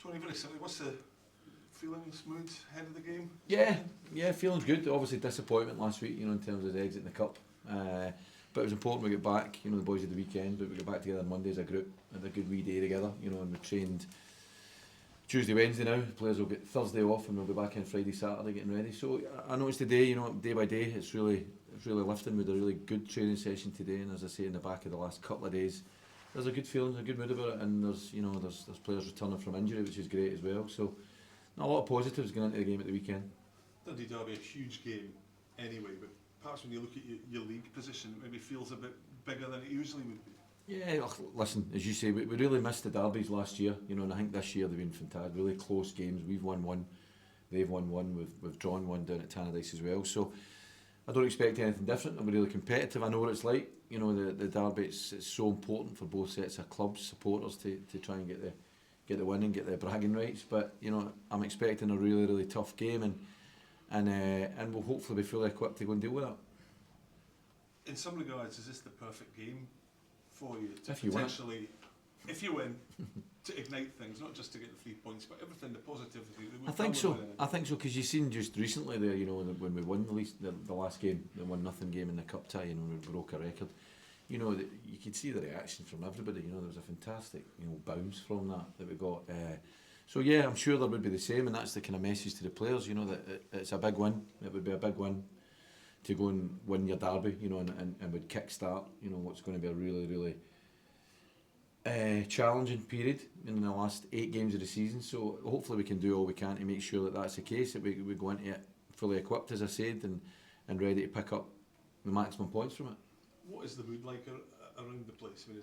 Tony, very simply, what's the feelings, mood ahead of the game? Yeah, feeling's good. Obviously disappointment last week, in terms of the exit in the cup. But it was important we got back, the boys of the weekend, but we got back together on Monday as a group, had a good wee day together, and we trained Tuesday, Wednesday now. Players will get Thursday off and we'll be back in Friday, Saturday getting ready. So I noticed today, day by day, it's really lifting. We had a really good training session today, and as I say, in the back of the last couple of days, there's a good feeling, a good mood about it, and there's players returning from injury, which is great as well. So a lot of positives going into the game at the weekend. Dundee Derby, a huge game anyway, but perhaps when you look at your league position, it maybe feels a bit bigger than it usually would be. Yeah, listen, as you say, we really missed the derbies last year, and I think this year they've been fantastic, really close games. We've won one, they've won one, we've drawn one down at Tannadice as well. So I don't expect anything different. I'm really competitive. I know what it's like. The derby, it's so important for both sets of clubs, supporters to try and get the win and get the bragging rights. But I'm expecting a really tough game, and we'll hopefully be fully equipped to go and deal with that. In some regards, is this the perfect game for you to if you potentially, if you win, to ignite things, not just to get the 3 points, but everything, the positivity that would I think come so. with it? I think so, because you've seen just recently there, when we won the last game, the 1-0 game in the cup tie, and we broke a record. You could see the reaction from everybody. There was a fantastic, bounce from that we got. So yeah, I'm sure there would be the same, and that's the kind of message to the players. That it's a big win. It would be a big win to go and win your derby. And would kick-start. What's going to be a really challenging period in the last 8 games of the season. So hopefully we can do all we can to make sure that that's the case. That we go into it fully equipped, as I said, and ready to pick up the maximum points from it. What is the mood like around the place? I mean,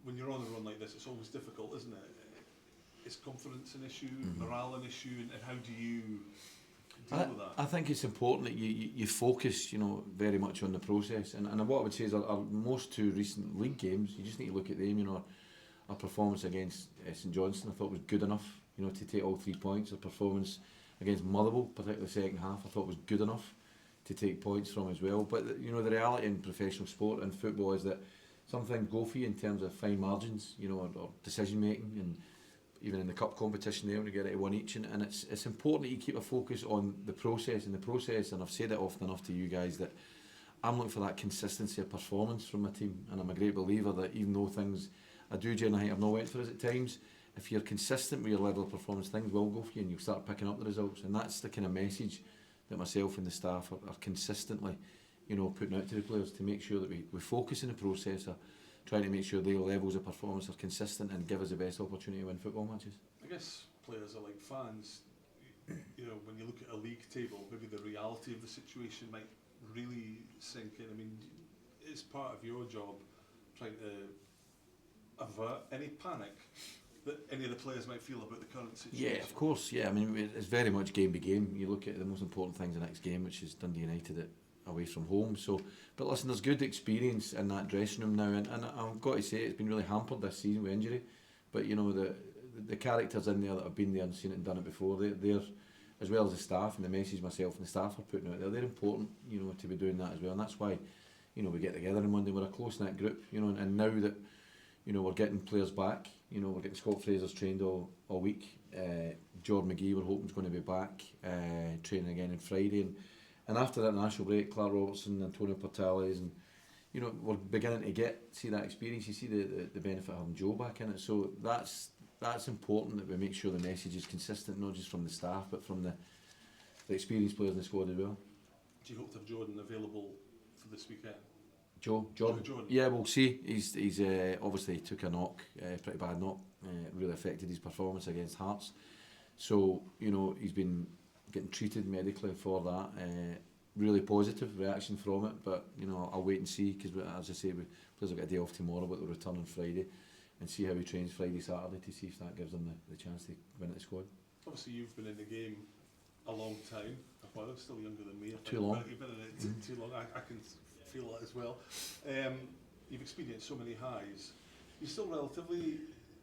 when you're on a run like this, it's always difficult, isn't it? Is confidence an issue, morale an issue, and how do you deal with that? I think it's important that you focus, very much on the process. And what I would say is our most 2 recent league games, you just need to look at them. Our performance against St Johnstone, I thought was good enough, to take all 3 points. Our performance against Motherwell, particularly the second half, I thought was good enough to take points from as well. But the reality in professional sport and football is that some things go for you in terms of fine margins, or decision making, and even in the cup competition there when you get it to 1 each, and it's important that you keep a focus on the process, and I've said it often enough to you guys that I'm looking for that consistency of performance from my team, and I'm a great believer that even though things I do generally have not went for us at times, if you're consistent with your level of performance, things will go for you and you'll start picking up the results. And that's the kind of message that myself and the staff are consistently putting out to the players, to make sure that we focus in the process of trying to make sure their levels of performance are consistent and give us the best opportunity to win football matches. I guess players are like fans. When you look at a league table, maybe the reality of the situation might really sink in. I mean, it's part of your job trying to avert any panic that any of the players might feel about the current situation. Yeah, of course. Yeah, I mean, it's very much game by game. You look at the most important things in the next game, which is Dundee United away from home. So, but listen, there's good experience in that dressing room now, and I've got to say it's been really hampered this season with injury. But the characters in there that have been there and seen it and done it before, they're as well as the staff, and the message myself and the staff are putting out there, they're important, to be doing that as well. And that's why, we get together on Monday. We're a close knit group, and now that we're getting players back. We're getting Scott Fraser's trained all week. Jordan McGee, we're hoping, is going to be back training again on Friday. And after that national break, Clark Robertson, Antonio Portales, and we're beginning to see that experience. You see the benefit of having Joe back in it. So that's important that we make sure the message is consistent, not just from the staff, but from the experienced players in the squad as well. Do you hope to have Jordan available for this weekend? Jordan. Yeah, we'll see. He's obviously he took a knock, pretty bad knock, really affected his performance against Hearts. So he's been getting treated medically for that. Really positive reaction from it, but I'll wait and see, because as I say, players have got a day off tomorrow, but they'll return on Friday, and see how he trains Friday, Saturday, to see if that gives them the chance to win at the squad. Obviously, you've been in the game a long time. Well, still younger than me. Too long. You've been in it too long. I can feel that as well. You've experienced so many highs. You're still relatively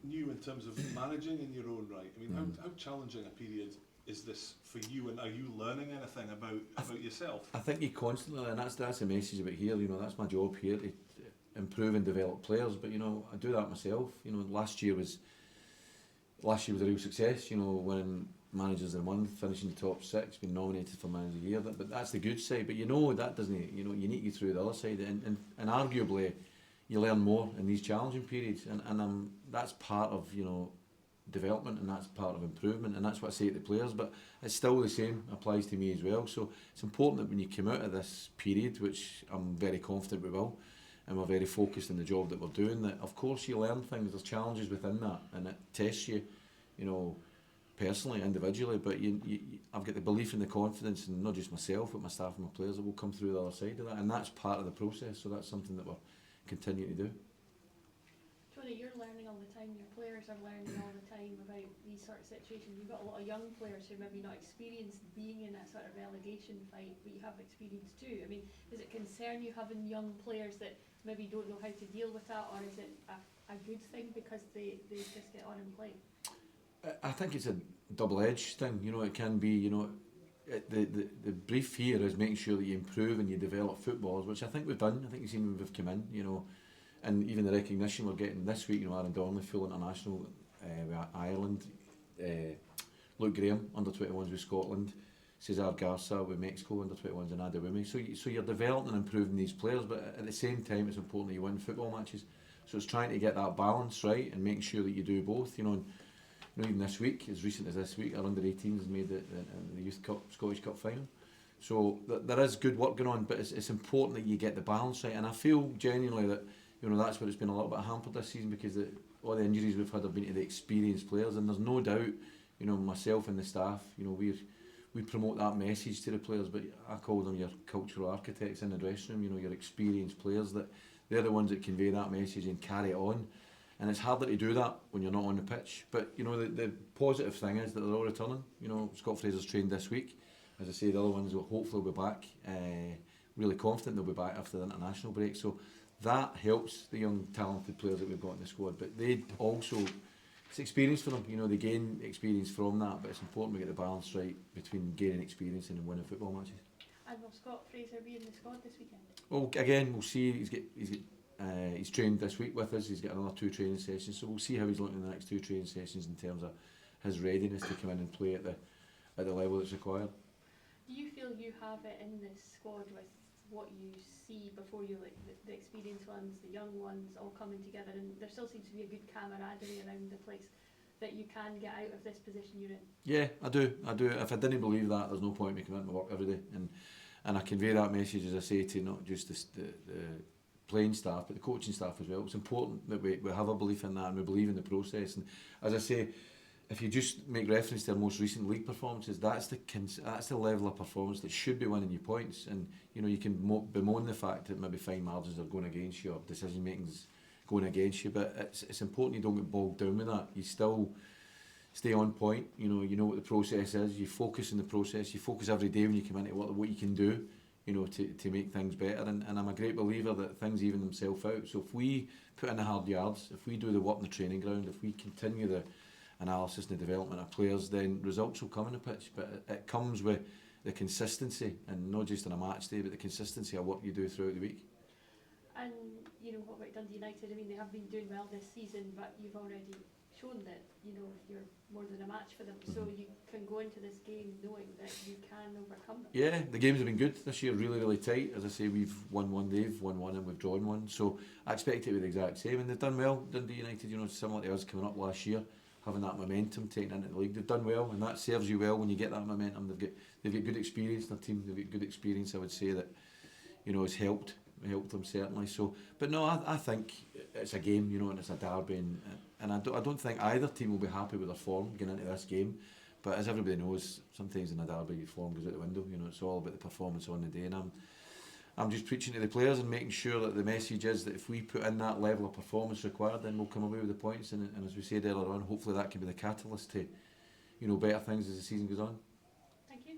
new in terms of managing in your own right. I mean, how challenging a period is this for you, and are you learning anything about yourself? I think you constantly, and that's the message about here. That's my job here, to improve and develop players. But I do that myself. Last year was last year was a real success, you know, winning managers of the month, finishing the top 6, being nominated for manager of the year. But that's the good side. But you know that doesn't, you know, you need to get through the other side, and arguably you learn more in these challenging periods, and that's part of, you know, development, and that's part of improvement, and that's what I say to the players. But it's still the same applies to me as well. So it's important that when you come out of this period, which I'm very confident we will, and we're very focused on the job that we're doing, that of course you learn things, there's challenges within that, and it tests you, you know, personally, individually, but I've got the belief and the confidence, and not just myself but my staff and my players, that will come through the other side of that, and that's part of the process. So that's something that we're continuing to do. Tony, you're learning all the time, your players are learning all the time about these sort of situations. You've got a lot of young players who maybe not experienced being in a sort of relegation fight, but you have experience too. I mean, does it concern you having young players that maybe don't know how to deal with that, or is it a good thing because they just get on and play? I think it's a double-edged thing. You know, it can be, you know, the brief here is making sure that you improve and you develop footballers, which I think we've done. I think you've seen when we've come in, you know, and even the recognition we're getting this week. You know, Aaron Donnelly, full international with Ireland, Luke Graham, under-21s with Scotland, Cesar Garza with Mexico, under-21s, and Adewumi. So you're developing and improving these players, but at the same time it's important that you win football matches. So it's trying to get that balance right and making sure that you do both, you know. And, you know, even this week, as recent as this week, our under-18s made the Youth Cup, Scottish Cup final. So there is good work going on, but it's important that you get the balance right. And I feel genuinely that, you know, that's where it's been a little bit hampered this season, because all the injuries we've had have been to the experienced players. And there's no doubt, you know, myself and the staff, you know, we promote that message to the players, but I call them your cultural architects in the dressing room. You know, your experienced players, that they're the ones that convey that message and carry it on. And it's harder to do that when you're not on the pitch. But, you know, the positive thing is that they're all returning. You know, Scott Fraser's trained this week. As I say, the other ones will hopefully be back. Really confident they'll be back after the international break. So that helps the young, talented players that we've got in the squad. But they also, it's experience for them. You know, they gain experience from that. But it's important we get the balance right between gaining experience and winning football matches. And will Scott Fraser be in the squad this weekend? Well, again, we'll see. He's trained this week with us. He's got another 2 training sessions, so we'll see how he's looking in the next 2 training sessions in terms of his readiness to come in and play at the level that's required. Do you feel you have it in this squad with what you see before you, like the experienced ones, the young ones, all coming together, and there still seems to be a good camaraderie around the place, that you can get out of this position you're in? Yeah, I do. If I didn't believe that, there's no point in me coming into my work every day, and I convey that message, as I say, to not just the playing staff, but the coaching staff as well. It's important that we have a belief in that, and we believe in the process. And as I say, if you just make reference to our most recent league performances, that's the level of performance that should be winning you points. And you know, you can bemoan the fact that maybe fine margins are going against you, or decision making's going against you, but it's important you don't get bogged down with that. You still stay on point. You know what the process is. You focus on the process. You focus every day when you come into what you can do, you know, to make things better. And I'm a great believer that things even themselves out. So if we put in the hard yards, if we do the work on the training ground, if we continue the analysis and the development of players, then results will come on the pitch. But it comes with the consistency, and not just on a match day, but the consistency of what you do throughout the week. And, you know, what about Dundee United? I mean, they have been doing well this season, but you've already shown that, you know, you're more than a match for them. Mm-hmm. So you can go into this game knowing that you can overcome them. Yeah, the games have been good this year, really, really tight. As I say, we've won one, they've won one, and we've drawn one. So I expect it to be the exact same. And they've done well, Dundee United, you know, similar to us coming up last year, having that momentum taken into the league. They've done well, and that serves you well when you get that momentum. They've got good experience in their team. They've got good experience, I would say, that, you know, has helped them certainly. So, but no, I think it's a game, you know, and it's a derby, and I don't think either team will be happy with their form going into this game. But as everybody knows, sometimes in a derby your form goes out the window. You know, it's all about the performance on the day, and I'm just preaching to the players and making sure that the message is that if we put in that level of performance required, then we'll come away with the points. And as we said earlier on, hopefully that can be the catalyst to, you know, better things as the season goes on. Thank you.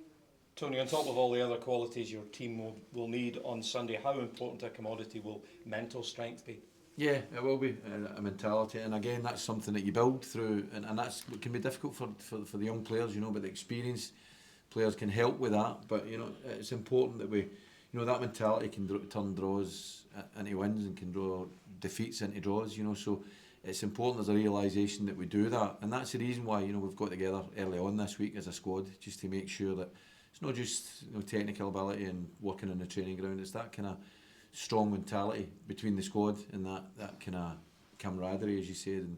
Tony, on top of all the other qualities your team will need on Sunday, how important a commodity will mental strength be? Yeah, it will be a mentality, and again that's something that you build through, and that's it can be difficult for the young players, you know, but the experienced players can help with that. But you know, it's important that we, you know, that mentality can turn draws into wins and can draw defeats into draws, you know. So it's important there's a realisation that we do that, and that's the reason why, you know, we've got together early on this week as a squad, just to make sure that it's not just, you know, technical ability and working on the training ground. It's that kind of strong mentality between the squad and that kind of camaraderie, as you said, and,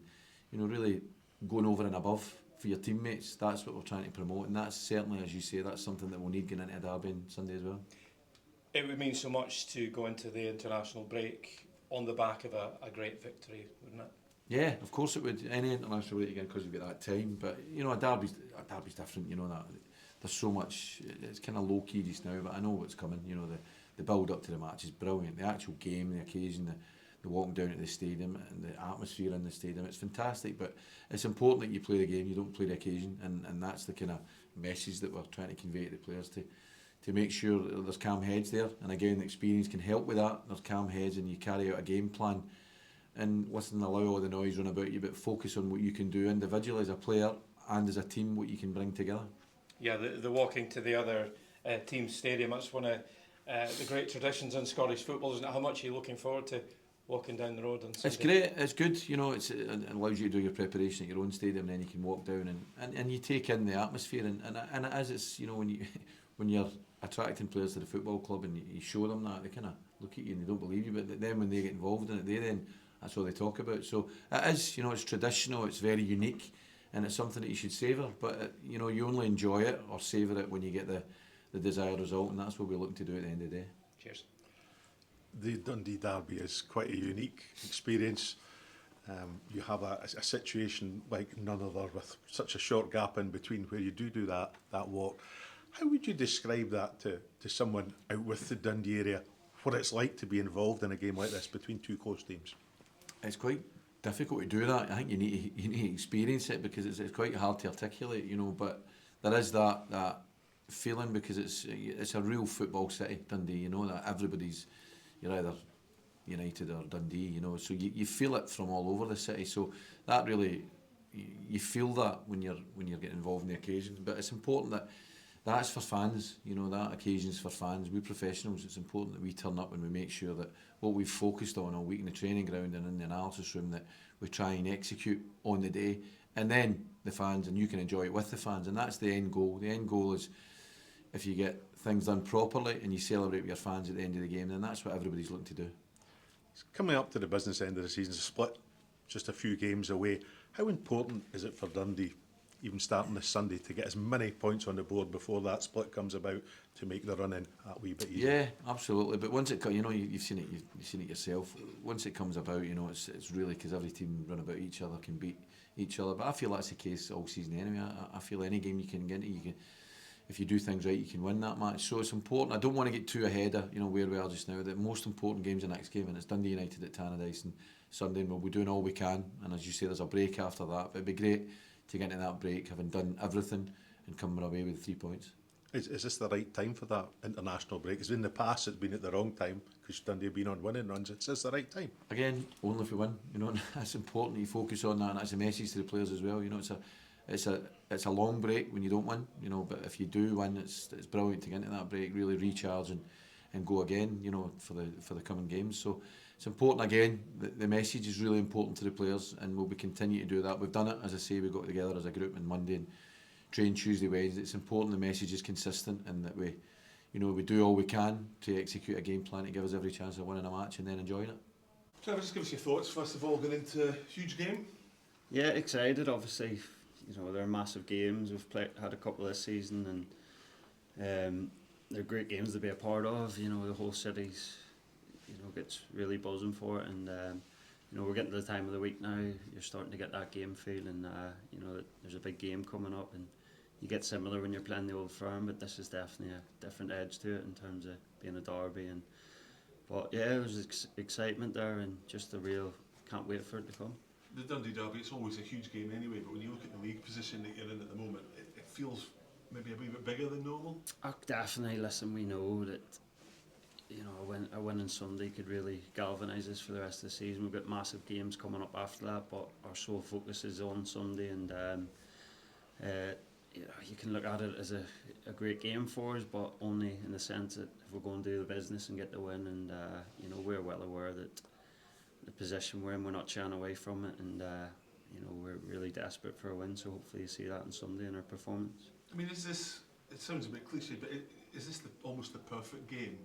you know, really going over and above for your teammates. That's what we're trying to promote, and that's certainly, as you say, that's something that we'll need going into Derby on Sunday as well. It would mean so much to go into the international break on the back of a great victory, wouldn't it? Yeah, of course it would. Any international break again, because we've got that time. But, you know, a derby's different. You know, that there's so much. It's kind of low key just now, but I know what's coming. You know, the build up to the match is brilliant. The actual game, the occasion, the walking down to the stadium and the atmosphere in the stadium, it's fantastic. But it's important that you play the game, you don't play the occasion, and that's the kind of message that we're trying to convey to the players, to make sure that there's calm heads there. And again, the experience can help with that. There's calm heads and you carry out a game plan and listen, allow all the noise run about you, but focus on what you can do individually as a player and as a team, what you can bring together. Yeah, the walking to the other team's stadium, that's one of the great traditions in Scottish football, isn't it? How much are you looking forward to walking down the road on Sunday? It's great, it's good, you know, it allows you to do your preparation at your own stadium, and then you can walk down and you take in the atmosphere, and it is, it's, you know, when you're attracting players to the football club and you show them that, they kind of look at you and they don't believe you, but then when they get involved in it, that's all they talk about. So it is, you know, it's traditional, it's very unique, and it's something that you should savour, but you know, you only enjoy it or savour it when you get the desired result, and that's what we're looking to do at the end of the day. Cheers. The Dundee Derby is quite a unique experience. You have a situation like none other, with such a short gap in between where you do that walk. How would you describe that to someone out with the Dundee area, what it's like to be involved in a game like this between two close teams? It's quite difficult to do that. I think you need to experience it, because it's quite hard to articulate, you know, but there is that feeling, because it's a real football city, Dundee, you know, that you're either United or Dundee, you know, so you feel it from all over the city. So that really, you feel that when you're getting involved in the occasion. But it's important that's for fans, you know, that occasion's for fans. We professionals, it's important that we turn up and we make sure that what we've focused on all week in the training ground and in the analysis room, that we try and execute on the day, and then the fans, and you can enjoy it with the fans, and that's the end goal. The end goal is, if you get things done properly and you celebrate with your fans at the end of the game, then that's what everybody's looking to do. It's coming up to the business end of the season, it's split just a few games away. How important is it for Dundee, even starting this Sunday, to get as many points on the board before that split comes about, to make the run in that wee bit easier? Yeah, absolutely. But once it, you know, you've seen it yourself. Once it comes about, you know, it's really, because every team run about each other, can beat each other. But I feel that's the case all season anyway. I feel any game you can get into, if you do things right, you can win that match. So it's important. I don't want to get too ahead of, you know, where we are just now. The most important game's the next game, and it's Dundee United at Tannadice on Sunday, and we'll be doing all we can. And as you say, there's a break after that. But it'd be great to get into that break, having done everything, and coming away with 3 points. Is this the right time for that international break? Because in the past it's been at the wrong time, because Dundee have been on winning runs. Is this the right time? Again, only if we win, you know, and that's important. You focus on that, and that's a message to the players as well. You know, it's a long break when you don't win, you know, but if you do win, it's brilliant to get into that break, really recharge and go again, you know, for the coming games. So it's important. Again, the message is really important to the players, and we'll be continue to do that. We've done it, as I say, we got together as a group on Monday and train Tuesday, Wednesday. It's important the message is consistent, and that we do all we can to execute a game plan to give us every chance of winning a match and then enjoying it. Trevor, just give us your thoughts first of all, going into a huge game. Yeah, excited. Obviously, you know, they're massive games. We've had a couple this season, and they're great games to be a part of. You know, the whole city's, you know, gets really buzzing for it, and you know, we're getting to the time of the week now. You're starting to get that game feel, and you know, that there's a big game coming up, and you get similar when you're playing the Old Firm, but this is definitely a different edge to it in terms of being a derby. But yeah, it was excitement there, and just a real can't wait for it to come. The Dundee Derby, it's always a huge game anyway, but when you look at the league position that you're in at the moment, it feels maybe a wee bit bigger than normal. Oh, definitely. Listen, we know that, you know, a win on Sunday could really galvanise us for the rest of the season. We've got massive games coming up after that, but our sole focus is on Sunday, and you know, you can look at it as a great game for us, but only in the sense that if we're going to do the business and get the win, and you know, we're well aware that the position we're in, we're not shying away from it, and you know, we're really desperate for a win. So hopefully you see that on Sunday in our performance. I mean, is this, it sounds a bit cliche, but is this almost the perfect game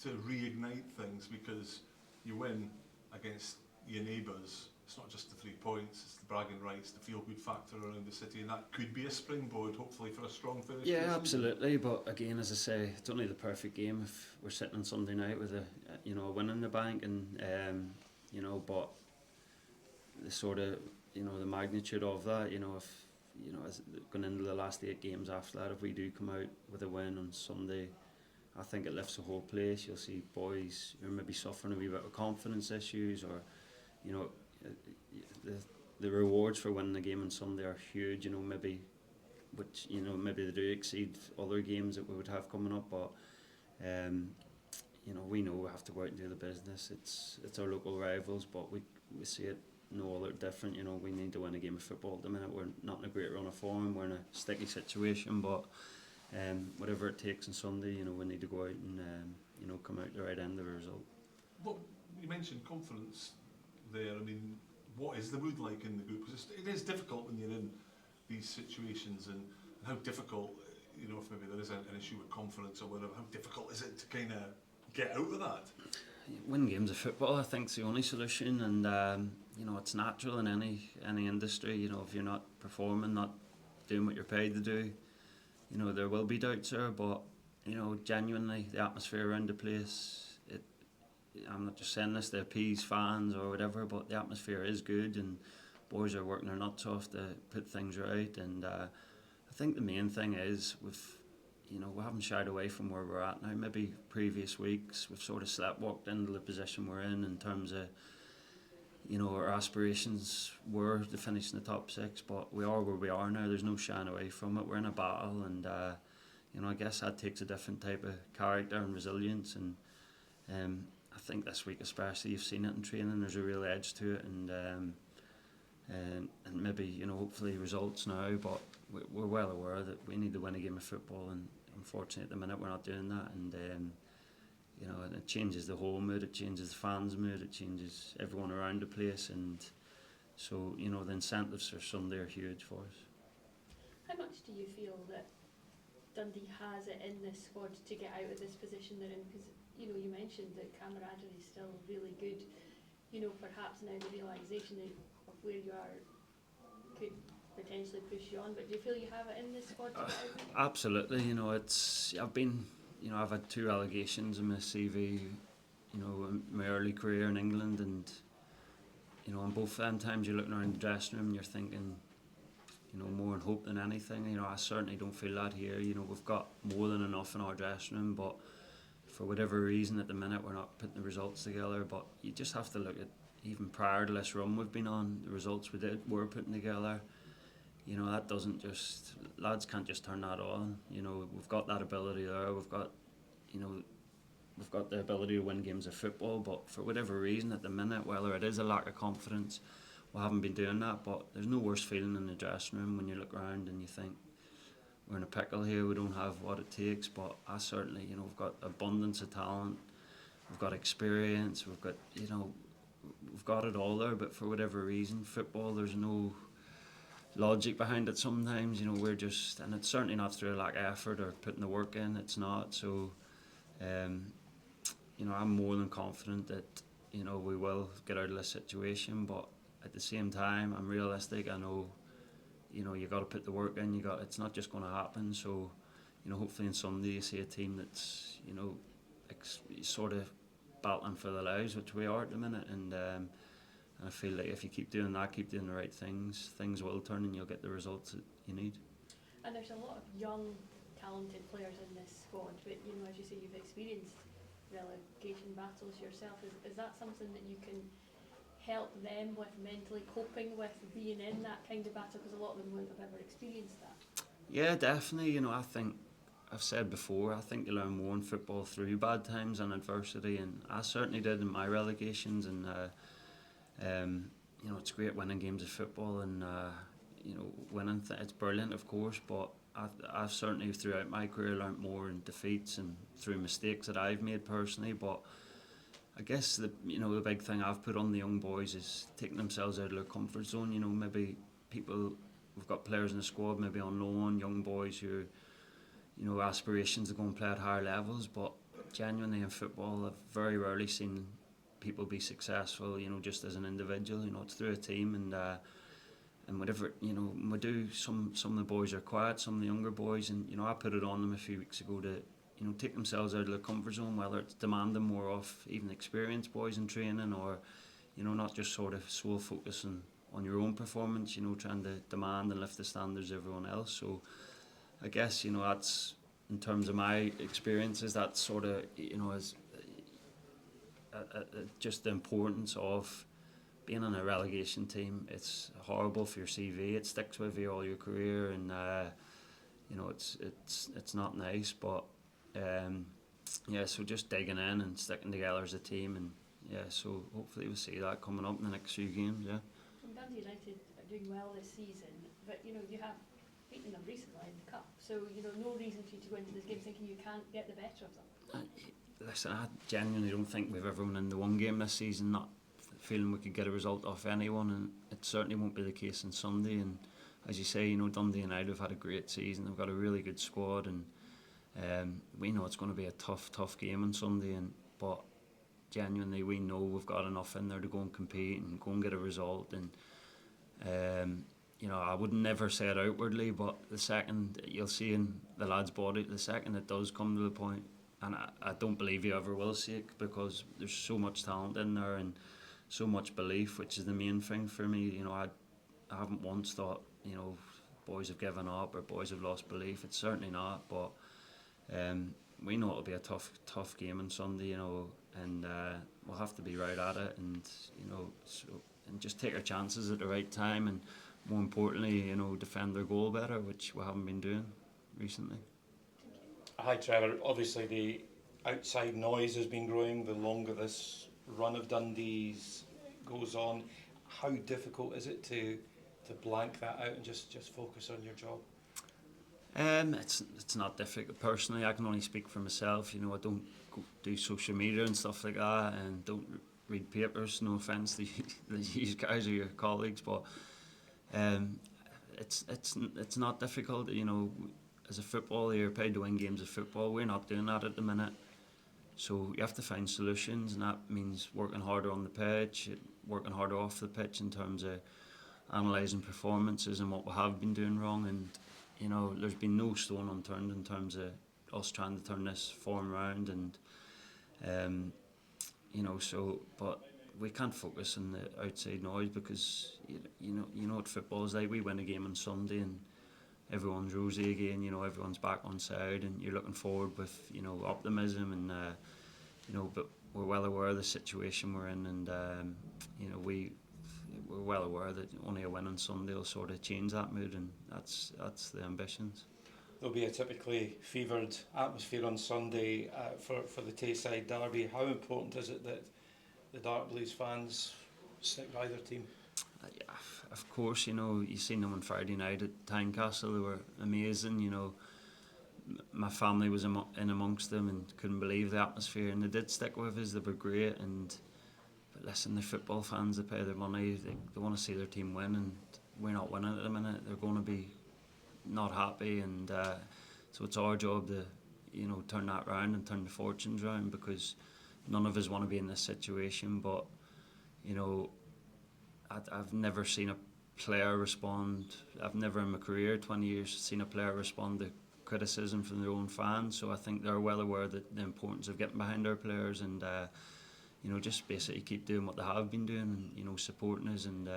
to reignite things? Because you win against your neighbours, it's not just the 3 points, it's the bragging rights, the feel-good factor around the city, and that could be a springboard, hopefully, for a strong finish. Yeah, absolutely. But again, as I say, it's only the perfect game if we're sitting on Sunday night with a a win in the bank, and you know, but the sort of, you know, the magnitude of that, you know, if you know, as going into the last 8 games after that, if we do come out with a win on Sunday, I think it lifts the whole place. You'll see boys who are maybe suffering a wee bit of confidence issues, or you know, the rewards for winning the game on Sunday are huge. You know, maybe, which you know, maybe they do exceed other games that we would have coming up, but you know, we know we have to go out and do the business. It's our local rivals, but we see it no other different. You know, we need to win a game of football at the minute. We're not in a great run of form. We're in a sticky situation, but whatever it takes on Sunday, you know, we need to go out and you know, come out the right end of the result. Well, you mentioned confidence there. I mean, what is the mood like in the group? Because it is difficult when you're in these situations, and how difficult, you know, if maybe there is an issue with confidence or whatever, how difficult is it to kind of get out of that? Win games of football, I think, is the only solution, and you know, it's natural in any industry. You know, if you're not performing, not doing what you're paid to do, you know, there will be doubts there. But you know, genuinely, the atmosphere around the place, I'm not just saying this to appease fans or whatever, but the atmosphere is good, and boys are working their nuts off to put things right. And I think the main thing is we haven't shied away from where we're at now. Maybe previous weeks we've sort of sleptwalked into the position we're in terms of, you know, our aspirations were to finish in the top 6, but we are where we are now. There's no shying away from it. We're in a battle, and you know, I guess that takes a different type of character and resilience. And I think this week especially, you've seen it in training. There's a real edge to it, and maybe, you know, hopefully results now. But we're well aware that we need to win a game of football, and unfortunately at the minute we're not doing that. And you know, and it changes the whole mood, it changes the fans' mood, it changes everyone around the place, and so, you know, the incentives for Sunday are huge for us. How much do you feel that Dundee has it in this squad to get out of this position they're in? Because, you know, you mentioned that camaraderie is still really good. You know, perhaps now the realisation of where you are could potentially push you on, but do you feel you have it in this squad to get out of it? Absolutely. You know, I've had 2 allegations in my CV, you know, in my early career in England, and you know, on both them times you're looking around the dressing room and you're thinking, you know, more in hope than anything. You know, I certainly don't feel that here. You know, we've got more than enough in our dressing room, but for whatever reason at the minute we're not putting the results together. But you just have to look at, even prior to this run we've been on, the results we're putting together. You know, that doesn't just, lads can't just turn that on. You know, we've got that ability there. We've got the ability to win games of football, but for whatever reason at the minute, whether it is a lack of confidence, we haven't been doing that. But there's no worse feeling in the dressing room when you look around and you think, we're in a pickle here, we don't have what it takes. But I certainly, you know, we've got abundance of talent, we've got experience, we've got, you know, we've got it all there. But for whatever reason, football, there's no logic behind it sometimes. You know, we're just, and it's certainly not through a lack of effort or putting the work in, it's not. So you know, I'm more than confident that, you know, we will get out of this situation, but at the same time I'm realistic. I know, you know, you got to put the work in, it's not just going to happen. So, you know, hopefully on Sunday you see a team that's, you know, sort of battling for their lives, which we are at the minute. And I feel like if you keep doing that, keep doing the right things will turn and you'll get the results that you need. And there's a lot of young, talented players in this squad, but, you know, as you say, you've experienced relegation battles yourself. Is that something that you can help them with, mentally coping with being in that kind of battle? Because a lot of them wouldn't have ever experienced that. Yeah, definitely. You know, I think I've said before, I think you learn more in football through bad times and adversity, and I certainly did in my relegations. And you know, it's great winning games of football, and you know, winning it's brilliant, of course, but I've certainly throughout my career learnt more in defeats and through mistakes that I've made personally. But I guess the big thing I've put on the young boys is taking themselves out of their comfort zone. Maybe we've got players in the squad, maybe on loan, young boys who, aspirations to go and play at higher levels, but genuinely in football, I've very rarely seen people be successful, just as an individual. It's through a team, and whatever, we do, some of the boys are quiet, some of the younger boys, and I put it on them a few weeks ago to take themselves out of their comfort zone, whether it's demanding more off even experienced boys in training, or not just sort of sole focusing on your own performance, trying to demand and lift the standards of everyone else. So I guess that's, in terms of my experiences, that's sort of is just the importance of being in a relegation team. It's horrible for your CV. It sticks with you all your career, and it's not nice. But so just digging in and sticking together as a team, and so hopefully we'll see that coming up in the next few games. Yeah. Dundee United are doing well this season, but you have beaten them recently in the cup, so no reason for you to go into this game thinking you can't get the better of them. Listen, I genuinely don't think we've ever won in the one game this season, not feeling we could get a result off anyone, and it certainly won't be the case on Sunday. And as you say, Dundee United have had a great season. They've got a really good squad, and we know it's going to be a tough game on Sunday. But genuinely, we know we've got enough in there to go and compete and go and get a result. And I would never say it outwardly, but the second you'll see in the lad's body, the second it does come to the point, and I don't believe you ever will see it, because there's so much talent in there and so much belief, which is the main thing for me. I haven't once thought, boys have given up or boys have lost belief. It's certainly not, but we know it'll be a tough game on Sunday, and we'll have to be right at it, and and just take our chances at the right time, and more importantly, defend their goal better, which we haven't been doing recently. Hi Trevor, obviously the outside noise has been growing the longer this run of Dundee's goes on. How difficult is it to blank that out and just focus on your job? It's not difficult. Personally, I can only speak for myself. I don't do social media and stuff like that, and don't read papers. No offence to you guys or your colleagues, but it's not difficult. As a footballer, you're paid to win games of football. We're not doing that at the minute. So you have to find solutions, and that means working harder on the pitch, working harder off the pitch in terms of analysing performances and what we have been doing wrong. And there's been no stone unturned in terms of us trying to turn this form around. And but we can't focus on the outside noise, because you know what football is like. We win a game on Sunday and everyone's rosy again, everyone's back on side, and you're looking forward with optimism, and but we're well aware of the situation we're in, and we're well aware that only a win on Sunday will sort of change that mood, and that's the ambitions. There'll be a typically fevered atmosphere on Sunday for the Tayside Derby. How important is it that the Dark Blues fans stick by their team? Yeah, of course, you seen them on Friday night at Tynecastle. They were amazing. My family was in amongst them and couldn't believe the atmosphere, and they did stick with us. They were great, but listen, the football fans, they pay their money, they want to see their team win, and we're not winning at the minute. They're going to be not happy, and so it's our job to turn that round and turn the fortunes round, because none of us want to be in this situation. But I've never seen a player respond. I've never in my career, 20 years, seen a player respond to criticism from their own fans. So I think they're well aware that the importance of getting behind our players, and just basically keep doing what they have been doing, and supporting us, and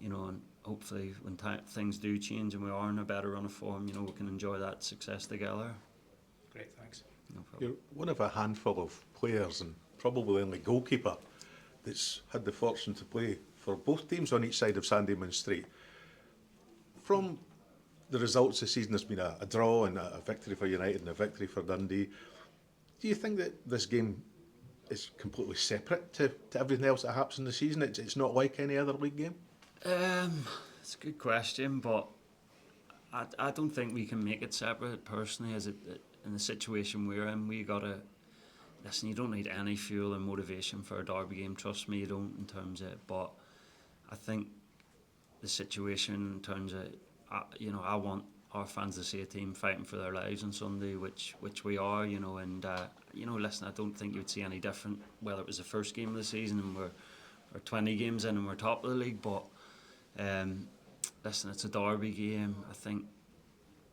and hopefully when things do change and we are in a better run of form, we can enjoy that success together. Great, thanks. No problem. You're one of a handful of players, and probably the only goalkeeper that's had the fortune to play for both teams on each side of Sandyman Street. From the results this season, there's been a draw and a victory for United and a victory for Dundee. Do you think that this game is completely separate to everything else that happens in the season? It's not like any other league game? It's a good question, but I don't think we can make it separate personally. In the situation we're in, we got to listen, you don't need any fuel and motivation for a derby game. Trust me, you don't in terms of it. But I think the situation in terms of, I want our fans to see a team fighting for their lives on Sunday, which we are, and listen, I don't think you would see any different whether it was the first game of the season and we're 20 games in and we're top of the league. But listen, it's a derby game. I think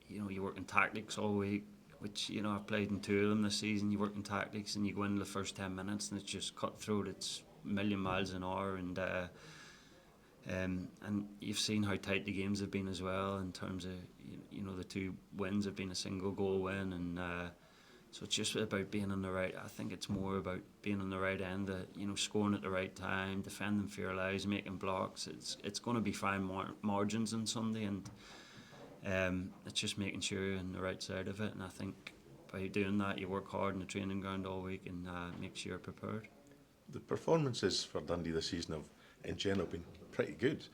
you work in tactics all week, which I've played in 2 of them this season. You work in tactics and you go into the first 10 minutes and it's just cutthroat. It's a million miles an hour, and you've seen how tight the games have been as well in terms of the 2 wins have been a single goal win, and so it's just about being on the right. I think it's more about being on the right end, scoring at the right time, defending for your lives, making blocks. It's going to be fine margins on Sunday, and it's just making sure you're on the right side of it. And I think by doing that, you work hard in the training ground all week and make sure you're prepared. The performances for Dundee this season have, in general, been pretty good,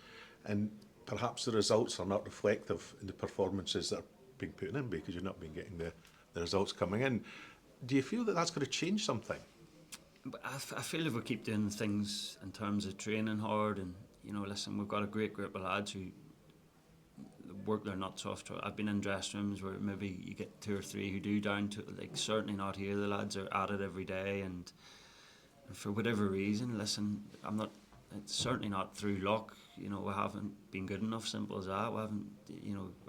and perhaps the results are not reflective in the performances that are being put in because you've not been getting the results coming in. Do you feel that that's going to change something? But I feel if we keep doing things in terms of training hard and listen, we've got a great group of lads who work their nuts off. I've been in dressing rooms where maybe you get 2 or 3 who do down to it, certainly not here. The lads are at it every day, and for whatever reason, listen, it's certainly not through luck. We haven't been good enough, simple as that. We haven't,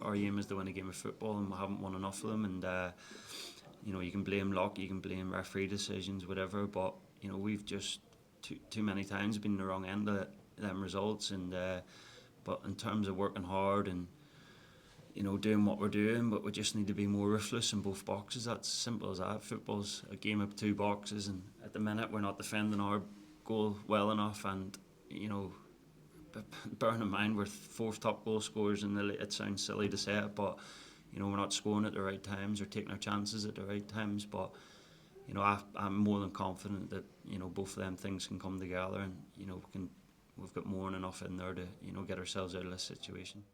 our aim is to win a game of football and we haven't won enough of them, and you can blame luck, you can blame referee decisions, whatever, but we've just too many times been the wrong end of them results, and but in terms of working hard and doing what we're doing, but we just need to be more ruthless in both boxes. That's simple as that. Football's a game of 2 boxes, and at the minute we're not defending our goal well enough, and bearing in mind we're 4th top goal scorers in the league. It sounds silly to say it, but we're not scoring at the right times or taking our chances at the right times. But I'm more than confident that both of them things can come together, and we've got more than enough in there to get ourselves out of this situation.